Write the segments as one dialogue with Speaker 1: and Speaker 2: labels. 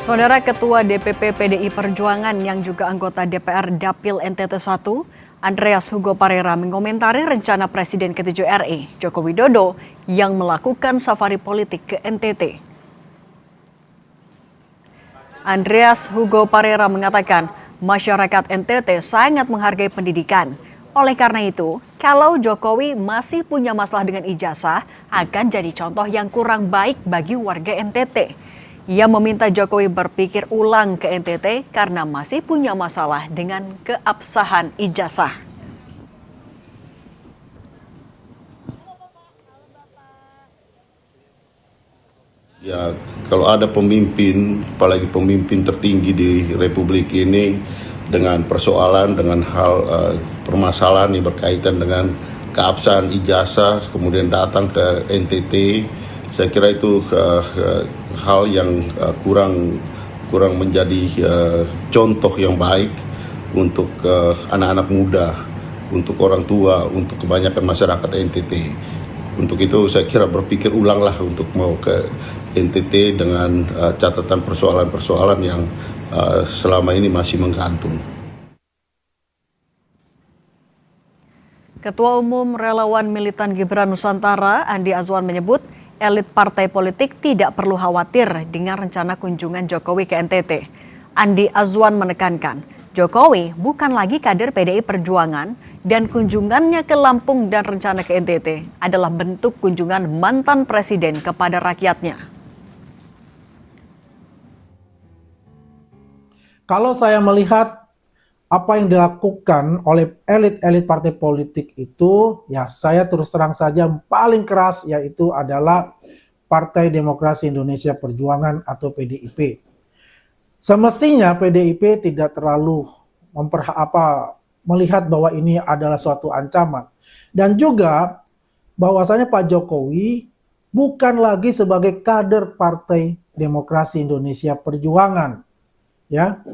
Speaker 1: Saudara Ketua DPP PDI Perjuangan yang juga anggota DPR Dapil NTT 1, Andreas Hugo Parera mengomentari rencana Presiden ke-7 RI, Joko Widodo, yang melakukan safari politik ke NTT. Andreas Hugo Parera mengatakan, masyarakat NTT sangat menghargai pendidikan. Oleh karena itu, kalau Jokowi masih punya masalah dengan ijazah, akan jadi contoh yang kurang baik bagi warga NTT. Ia meminta Jokowi berpikir ulang ke NTT karena masih punya masalah dengan keabsahan ijazah.
Speaker 2: Ya, kalau ada pemimpin, apalagi pemimpin tertinggi di Republik ini dengan persoalan, dengan hal permasalahan yang berkaitan dengan keabsahan ijazah, kemudian datang ke NTT, saya kira itu hal yang kurang menjadi contoh yang baik untuk anak-anak muda, untuk orang tua, untuk kebanyakan masyarakat NTT. Untuk itu saya kira berpikir ulanglah untuk mau ke NTT dengan catatan persoalan-persoalan yang selama ini masih menggantung.
Speaker 1: Ketua Umum Relawan Militan Gibran Nusantara, Andi Azwan menyebut elit partai politik tidak perlu khawatir dengan rencana kunjungan Jokowi ke NTT. Andi Azwan menekankan, Jokowi bukan lagi kader PDI Perjuangan dan kunjungannya ke Lampung dan rencana ke NTT adalah bentuk kunjungan mantan presiden kepada rakyatnya.
Speaker 3: Kalau saya melihat apa yang dilakukan oleh elit-elit partai politik itu, ya saya terus terang saja paling keras yaitu adalah Partai Demokrasi Indonesia Perjuangan atau PDIP. Semestinya PDIP tidak terlalu melihat bahwa ini adalah suatu ancaman. Dan juga bahwasanya Pak Jokowi bukan lagi sebagai kader Partai Demokrasi Indonesia Perjuangan. Ya.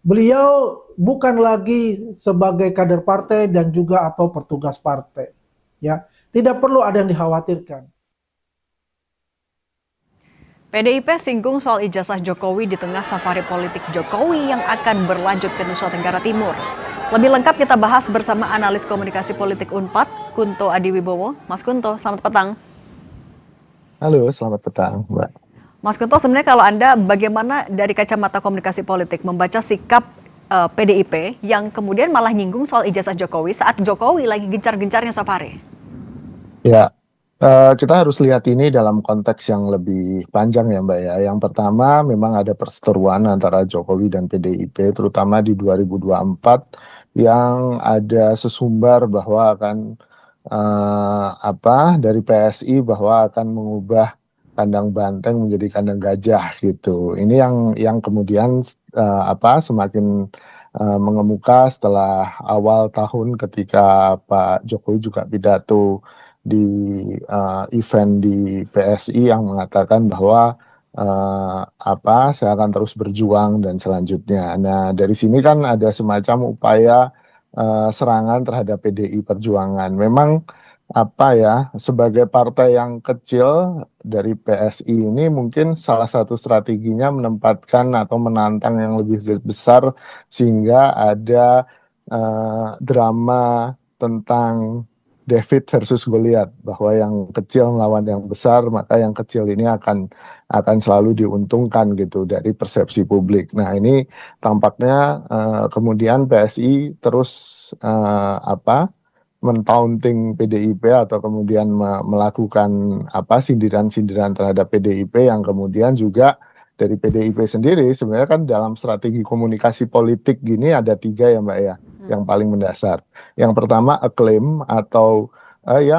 Speaker 3: Beliau bukan lagi sebagai kader partai dan juga atau petugas partai. Ya, tidak perlu ada yang dikhawatirkan.
Speaker 1: PDIP singgung soal ijazah Jokowi di tengah safari politik Jokowi yang akan berlanjut ke Nusa Tenggara Timur. Lebih lengkap kita bahas bersama analis komunikasi politik UNPAD, Kunto Adiwibowo. Mas Kunto, selamat petang.
Speaker 4: Halo, selamat petang, Mbak.
Speaker 1: Mas Kunto, sebenarnya kalau Anda bagaimana dari kacamata komunikasi politik membaca sikap PDIP yang kemudian malah nyinggung soal ijazah Jokowi saat Jokowi lagi gencar-gencarnya safari?
Speaker 4: Ya, kita harus lihat ini dalam konteks yang lebih panjang ya Mbak ya. Yang pertama memang ada perseteruan antara Jokowi dan PDIP terutama di 2024 yang ada sesumbar bahwa akan dari PSI bahwa akan mengubah kandang banteng menjadi kandang gajah gitu. Ini yang kemudian semakin mengemuka setelah awal tahun ketika Pak Jokowi juga pidato di event di PSI yang mengatakan bahwa saya akan terus berjuang dan selanjutnya. Nah, dari sini kan ada semacam upaya serangan terhadap PDI Perjuangan. Memang sebagai partai yang kecil dari PSI ini mungkin salah satu strateginya menempatkan atau menantang yang lebih besar sehingga ada drama tentang David versus Goliath, bahwa yang kecil melawan yang besar, maka yang kecil ini akan selalu diuntungkan gitu dari persepsi publik. Nah, ini tampaknya kemudian PSI terus men-taunting PDIP atau kemudian melakukan sindiran-sindiran terhadap PDIP yang kemudian juga dari PDIP sendiri sebenarnya kan dalam strategi komunikasi politik gini ada 3 ya Mbak ya, yang paling mendasar. Yang pertama acclaim atau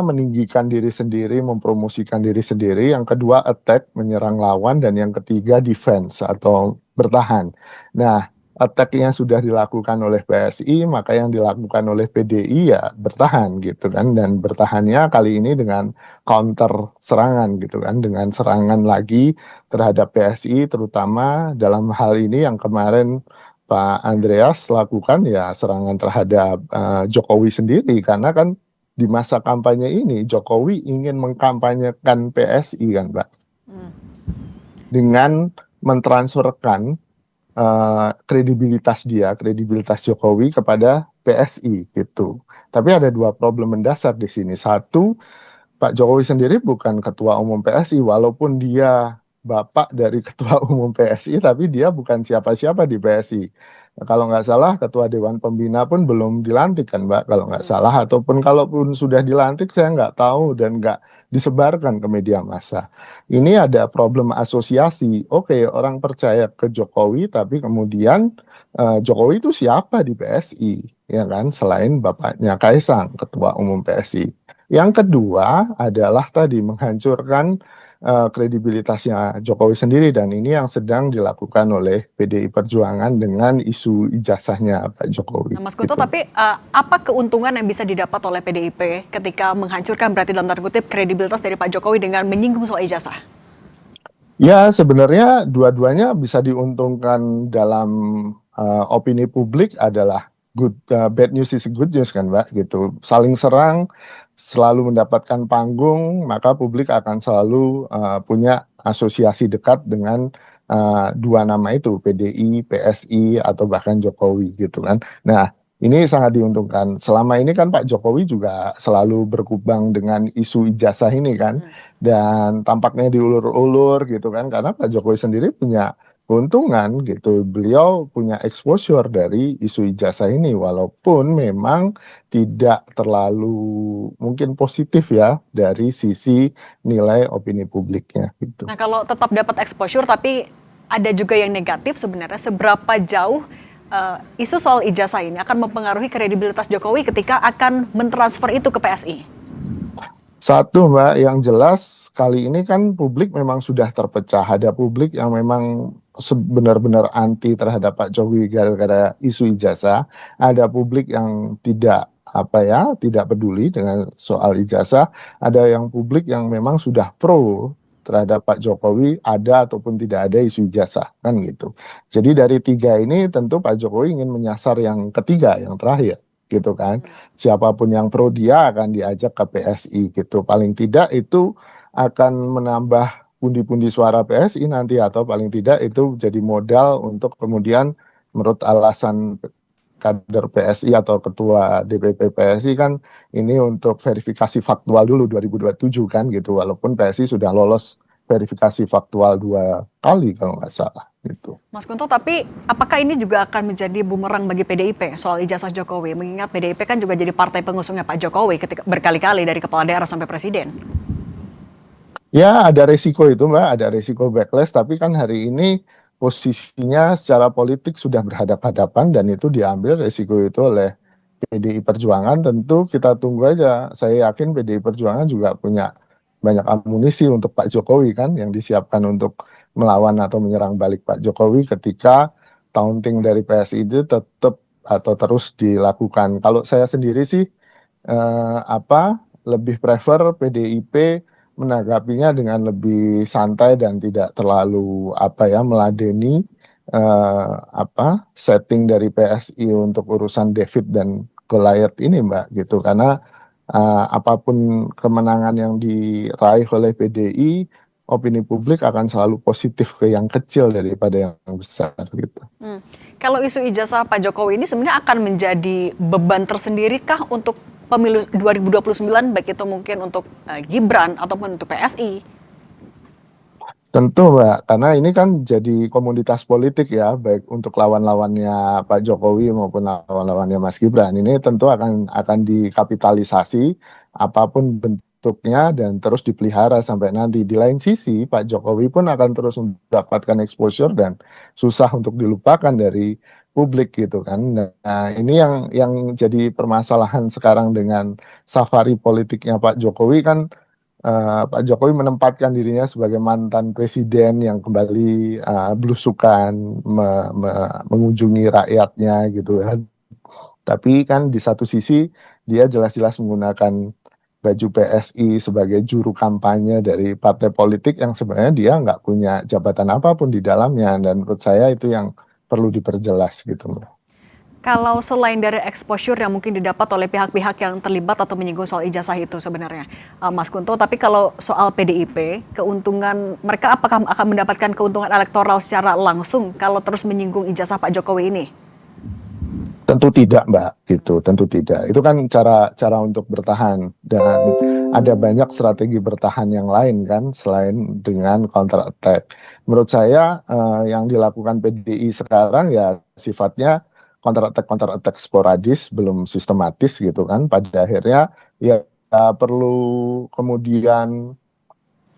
Speaker 4: meninggikan diri sendiri, mempromosikan diri sendiri. Yang kedua attack, menyerang lawan, dan yang ketiga defense atau bertahan. Nah, attack yang sudah dilakukan oleh PSI, maka yang dilakukan oleh PDI ya bertahan gitu kan, dan bertahannya kali ini dengan counter serangan gitu kan, dengan serangan lagi terhadap PSI, terutama dalam hal ini yang kemarin Pak Andreas lakukan ya serangan terhadap Jokowi sendiri, karena kan di masa kampanye ini Jokowi ingin mengkampanyekan PSI kan Mbak, dengan mentransferkan kredibilitas Jokowi kepada PSI gitu. Tapi ada dua problem mendasar di sini. Satu, Pak Jokowi sendiri bukan ketua umum PSI, walaupun dia bapak dari ketua umum PSI, tapi dia bukan siapa-siapa di PSI. Nah, kalau nggak salah, ketua Dewan Pembina pun belum dilantik kan, Mbak, kalau nggak salah. Ataupun kalaupun sudah dilantik, saya nggak tahu dan nggak disebarkan ke media massa. Ini ada problem asosiasi. Oke, orang percaya ke Jokowi, tapi kemudian Jokowi itu siapa di PSI, ya kan? Selain bapaknya Kaisang, ketua umum PSI. Yang kedua adalah tadi menghancurkan kredibilitasnya Jokowi sendiri, dan ini yang sedang dilakukan oleh PDI Perjuangan dengan isu ijazahnya Pak Jokowi.
Speaker 1: Nah, Mas Guntur,
Speaker 4: Gitu.
Speaker 1: tapi apa keuntungan yang bisa didapat oleh PDIP ketika menghancurkan berarti dalam tanda kutip kredibilitas dari Pak Jokowi dengan menyinggung soal ijazah?
Speaker 4: Ya, sebenarnya dua-duanya bisa diuntungkan dalam opini publik adalah bad news is good news kan, Mbak, gitu. Saling serang, selalu mendapatkan panggung, maka publik akan selalu punya asosiasi dekat dengan dua nama itu, PDI, PSI, atau bahkan Jokowi gitu kan. Nah, ini sangat diuntungkan. Selama ini kan Pak Jokowi juga selalu berkubang dengan isu ijazah ini kan. Dan tampaknya diulur-ulur gitu kan, karena Pak Jokowi sendiri punya keuntungan gitu. Beliau punya exposure dari isu ijazah ini, walaupun memang tidak terlalu mungkin positif ya dari sisi nilai opini publiknya gitu.
Speaker 1: Nah, kalau tetap dapat exposure tapi ada juga yang negatif, sebenarnya seberapa jauh isu soal ijazah ini akan mempengaruhi kredibilitas Jokowi ketika akan mentransfer itu ke PSI?
Speaker 4: Satu, Mbak, yang jelas kali ini kan publik memang sudah terpecah. Ada publik yang memang benar-benar anti terhadap Pak Jokowi gara-gara isu ijazah. Ada publik yang tidak peduli dengan soal ijazah. Ada yang publik yang memang sudah pro terhadap Pak Jokowi, ada ataupun tidak ada isu ijazah, kan gitu. Jadi dari tiga ini tentu Pak Jokowi ingin menyasar yang ketiga, yang terakhir, gitu kan. Siapapun yang pro dia akan diajak ke PSI gitu. Paling tidak itu akan menambah pundi-pundi suara PSI nanti, atau paling tidak itu jadi modal untuk kemudian menurut alasan kader PSI atau ketua DPP PSI kan ini untuk verifikasi faktual dulu 2027 kan gitu, walaupun PSI sudah lolos verifikasi faktual 2 kali kalau nggak salah gitu.
Speaker 1: Mas Guntur, tapi apakah ini juga akan menjadi bumerang bagi PDIP soal ijazah Jokowi? Mengingat PDIP kan juga jadi partai pengusungnya Pak Jokowi ketika berkali-kali dari kepala daerah sampai presiden.
Speaker 4: Ya, ada resiko itu, Mbak, ada resiko backlash, tapi kan hari ini posisinya secara politik sudah berhadapan-hadapan dan itu diambil resiko itu oleh PDI Perjuangan. Tentu kita tunggu aja. Saya yakin PDI Perjuangan juga punya banyak amunisi untuk Pak Jokowi kan, yang disiapkan untuk melawan atau menyerang balik Pak Jokowi ketika taunting dari PSI itu tetap atau terus dilakukan. Kalau saya sendiri sih lebih prefer PDIP menanggapinya dengan lebih santai dan tidak terlalu meladeni setting dari PSI untuk urusan David dan Goliath ini, Mbak, gitu. Karena apapun kemenangan yang diraih oleh PDI, opini publik akan selalu positif ke yang kecil daripada yang besar gitu.
Speaker 1: Kalau isu ijazah Pak Jokowi ini sebenarnya akan menjadi beban tersendiri kah untuk pemilu 2029, baik itu mungkin untuk Gibran ataupun untuk PSI?
Speaker 4: Tentu, Mbak, karena ini kan jadi komoditas politik ya, baik untuk lawan-lawannya Pak Jokowi maupun lawan-lawannya Mas Gibran. Ini tentu akan dikapitalisasi apapun bentuknya dan terus dipelihara sampai nanti. Di lain sisi, Pak Jokowi pun akan terus mendapatkan exposure dan susah untuk dilupakan dari publik gitu kan. Nah, ini yang jadi permasalahan sekarang dengan safari politiknya Pak Jokowi kan. Pak Jokowi menempatkan dirinya sebagai mantan presiden yang kembali belusukan mengunjungi rakyatnya gitu kan. Tapi kan di satu sisi dia jelas-jelas menggunakan baju PSI sebagai juru kampanye dari partai politik yang sebenarnya dia nggak punya jabatan apapun di dalamnya, dan menurut saya itu yang perlu diperjelas gitu.
Speaker 1: Kalau selain dari exposure yang mungkin didapat oleh pihak-pihak yang terlibat atau menyinggung soal ijazah itu sebenarnya, Mas Kunto, tapi kalau soal PDIP, keuntungan mereka apakah akan mendapatkan keuntungan elektoral secara langsung kalau terus menyinggung ijazah Pak Jokowi ini?
Speaker 4: Tentu tidak, Mbak, gitu. Tentu tidak. Itu kan cara untuk bertahan, dan ada banyak strategi bertahan yang lain kan selain dengan counter attack. Menurut saya yang dilakukan PDI sekarang ya sifatnya counter attack sporadis, belum sistematis gitu kan. Pada akhirnya ya perlu kemudian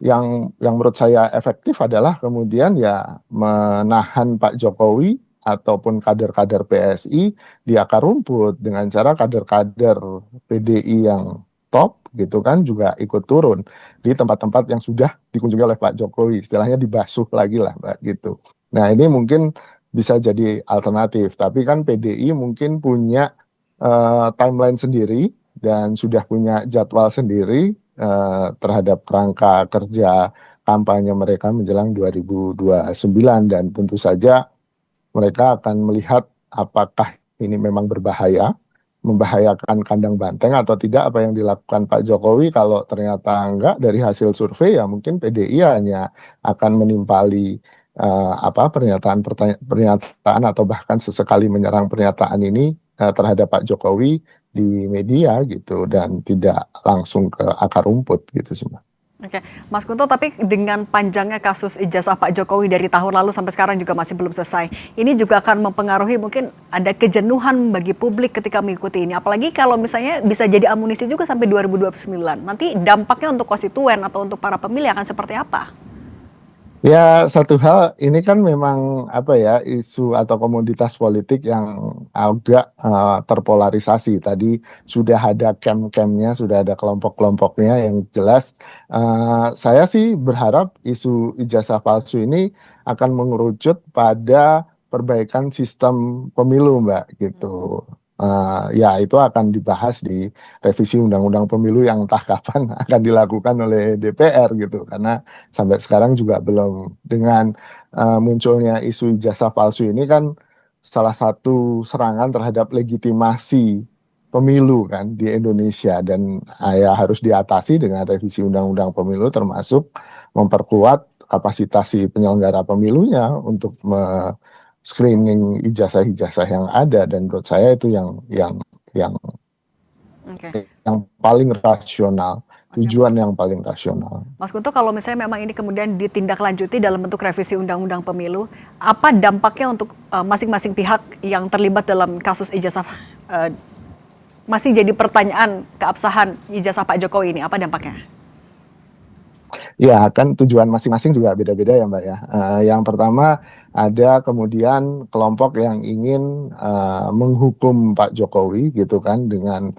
Speaker 4: yang menurut saya efektif adalah kemudian ya menahan Pak Jokowi ataupun kader-kader PSI di akar rumput dengan cara kader-kader PDI yang top gitu kan juga ikut turun di tempat-tempat yang sudah dikunjungi oleh Pak Jokowi, istilahnya dibasuh lagi lah Mbak gitu. Nah ini mungkin bisa jadi alternatif, tapi kan PDI mungkin punya timeline sendiri dan sudah punya jadwal sendiri terhadap kerangka kerja kampanye mereka menjelang 2029, dan tentu saja mereka akan melihat apakah ini memang berbahaya, membahayakan kandang banteng atau tidak apa yang dilakukan Pak Jokowi. Kalau ternyata enggak dari hasil survei ya mungkin PDI hanya akan menimpali pernyataan atau bahkan sesekali menyerang pernyataan ini terhadap Pak Jokowi di media gitu dan tidak langsung ke akar rumput gitu sih Mbak.
Speaker 1: Oke, Mas Kunto, tapi dengan panjangnya kasus ijazah Pak Jokowi dari tahun lalu sampai sekarang juga masih belum selesai. Ini juga akan mempengaruhi mungkin ada kejenuhan bagi publik ketika mengikuti ini. Apalagi kalau misalnya bisa jadi amunisi juga sampai 2029. Nanti dampaknya untuk konstituen atau untuk para pemilih akan seperti apa?
Speaker 4: Ya, satu hal ini kan memang isu atau komoditas politik yang agak terpolarisasi. Tadi sudah ada camp-campnya, sudah ada kelompok-kelompoknya yang jelas. Saya sih berharap isu ijazah palsu ini akan mengerucut pada perbaikan sistem pemilu, Mbak, gitu. Ya itu akan dibahas di revisi undang-undang pemilu yang entah kapan akan dilakukan oleh DPR gitu, karena sampai sekarang juga belum. Dengan munculnya isu ijazah palsu ini kan salah satu serangan terhadap legitimasi pemilu kan di Indonesia, dan ya harus diatasi dengan revisi undang-undang pemilu, termasuk memperkuat kapasitas si penyelenggara pemilunya untuk screening ijazah-ijazah yang ada, dan menurut saya itu yang
Speaker 1: Oke.
Speaker 4: paling rasional,
Speaker 1: Oke.
Speaker 4: tujuan yang paling rasional.
Speaker 1: Mas Kunto, kalau misalnya memang ini kemudian ditindaklanjuti dalam bentuk revisi undang-undang pemilu, apa dampaknya untuk masing-masing pihak yang terlibat dalam kasus ijazah? Masih jadi pertanyaan keabsahan ijazah Pak Jokowi ini, apa dampaknya?
Speaker 4: Ya, kan tujuan masing-masing juga beda-beda ya Mbak ya. Yang pertama ada kemudian kelompok yang ingin menghukum Pak Jokowi gitu kan, dengan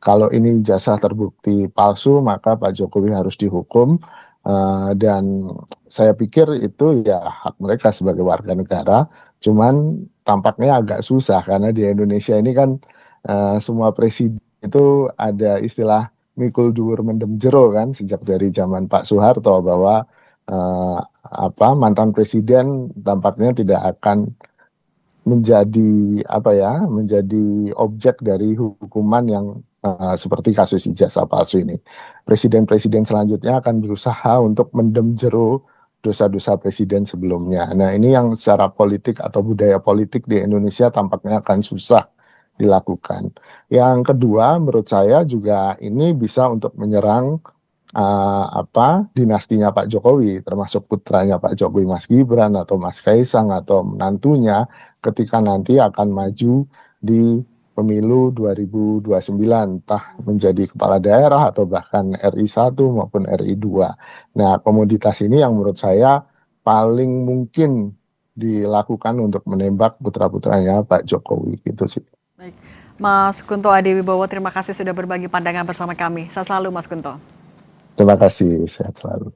Speaker 4: kalau ini ijazah terbukti palsu maka Pak Jokowi harus dihukum. Dan saya pikir itu ya hak mereka sebagai warga negara, cuman tampaknya agak susah karena di Indonesia ini kan semua presiden itu ada istilah mikul dhuwur mendem jero kan, sejak dari zaman Pak Soeharto, bahwa mantan presiden tampaknya tidak akan menjadi menjadi objek dari hukuman yang seperti kasus ijazah palsu ini. Presiden-presiden selanjutnya akan berusaha untuk mendem jero dosa-dosa presiden sebelumnya. Nah, ini yang secara politik atau budaya politik di Indonesia tampaknya akan susah dilakukan. Yang kedua, menurut saya juga ini bisa untuk menyerang dinastinya Pak Jokowi, termasuk putranya Pak Jokowi, Mas Gibran atau Mas Kaisang atau menantunya ketika nanti akan maju di pemilu 2029, entah menjadi kepala daerah atau bahkan RI 1 maupun RI 2. Nah, komoditas ini yang menurut saya paling mungkin dilakukan untuk menembak putra-putranya Pak Jokowi gitu sih.
Speaker 1: Baik. Mas Kunto Adewibowo, terima kasih sudah berbagi pandangan bersama kami. Sehat selalu Mas Kunto.
Speaker 4: Terima kasih, sehat selalu.